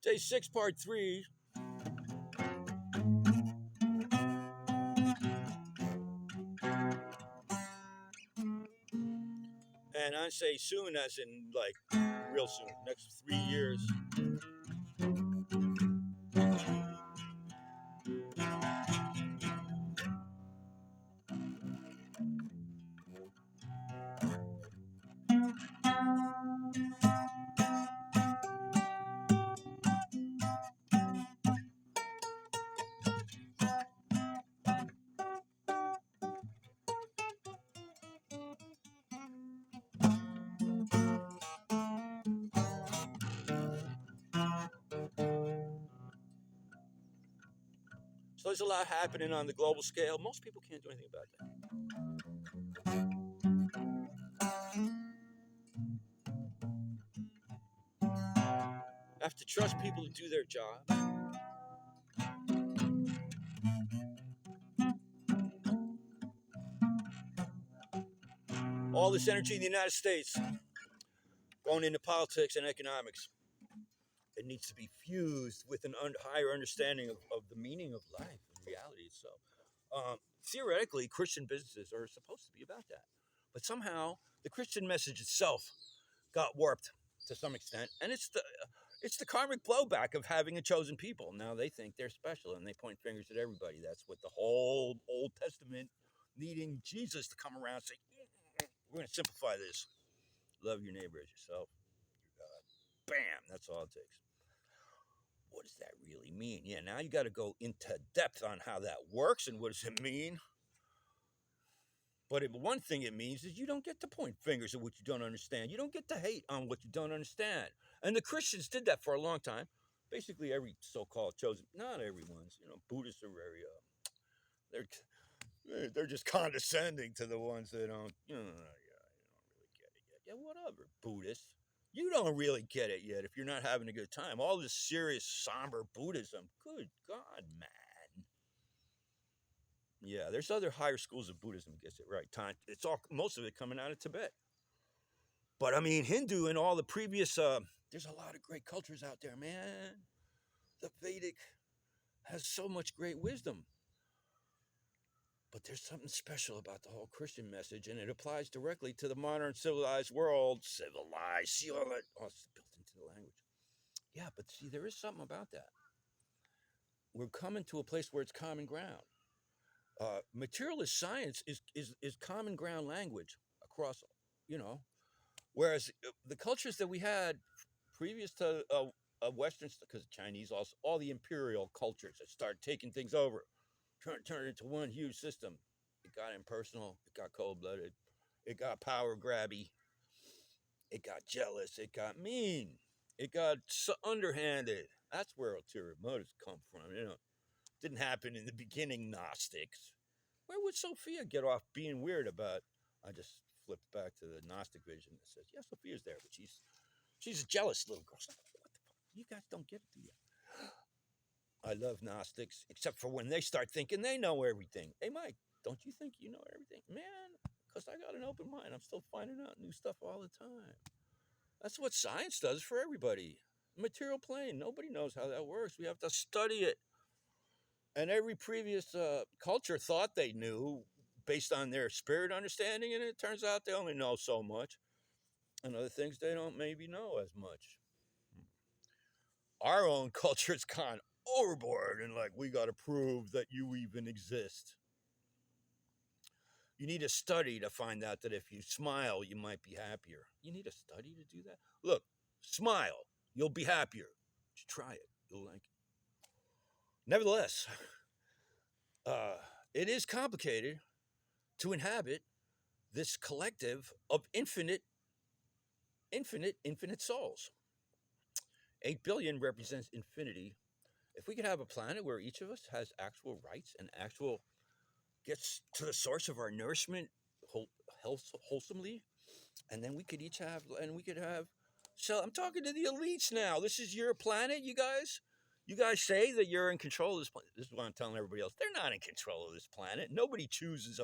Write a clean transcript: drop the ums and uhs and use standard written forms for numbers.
Day 6, part 3. And I say soon as in like real soon, next 3 years. So there's a lot happening on the global scale. Most people can't do anything about that. You have to trust people to do their job. All this energy in the United States going into politics and economics, it needs to be fused with an higher understanding of the meaning of life and reality itself. Theoretically, Christian businesses are supposed to be about that. But somehow the Christian message itself got warped to some extent. And it's the karmic blowback of having a chosen people. Now they think they're special and they point fingers at everybody. That's what the whole Old Testament needing Jesus to come around and say, we're going to simplify this. Love your neighbor as yourself. Your God. Bam. That's all it takes. What does that really mean? Yeah, now you got to go into depth on how that works and what does it mean. But one thing it means is you don't get to point fingers at what you don't understand. You don't get to hate on what you don't understand. And the Christians did that for a long time. Basically, every so-called chosen, not everyone's, Buddhists are very, they're just condescending to the ones that don't, yeah, you don't really get it yet. Yeah, whatever, Buddhists. You don't really get it yet if you're not having a good time. All this serious, somber Buddhism, good God, man. Yeah, there's other higher schools of Buddhism gets it right. It's all most of it coming out of Tibet. But I mean, Hindu and all the previous, there's a lot of great cultures out there, man. The Vedic has so much great wisdom. But there's something special about the whole Christian message, and it applies directly to the modern civilized world. Civilized, see all that? Oh, it's built into the language. Yeah, but see, there is something about that. We're coming to a place where it's common ground. Materialist science is common ground language across, whereas the cultures that we had previous to Western, because Chinese also, all the imperial cultures that started taking things over, turn it into one huge system. It got impersonal, it got cold-blooded, it got power grabby, it got jealous, it got mean, it got underhanded. That's where ulterior motives come from. Didn't happen in the beginning, Gnostics. Where would Sophia get off being weird about? I just flipped back to the Gnostic vision that says, yeah, Sophia's there, but she's a jealous little girl. So, what the fuck? You guys don't get it, do you? I love Gnostics, except for when they start thinking they know everything. Hey, Mike, don't you think you know everything? Man, because I got an open mind. I'm still finding out new stuff all the time. That's what science does for everybody. Material plane, nobody knows how that works. We have to study it. And every previous culture thought they knew based on their spirit understanding, and it turns out they only know so much. And other things they don't maybe know as much. Our own culture's gone overboard and like, we got to prove that you even exist. You need a study to find out that if you smile, you might be happier. You need a study to do that? Look, smile, you'll be happier. Just try it. You'll like it. Nevertheless, it is complicated to inhabit this collective of infinite souls. 8 billion represents infinity. If we could have a planet where each of us has actual rights and actual gets to the source of our nourishment wholesomely, and then we could each have, and we could have. So I'm talking to the elites now. This is your planet, you guys. You guys say that you're in control of this planet. This is what I'm telling everybody else. They're not in control of this planet. Nobody chooses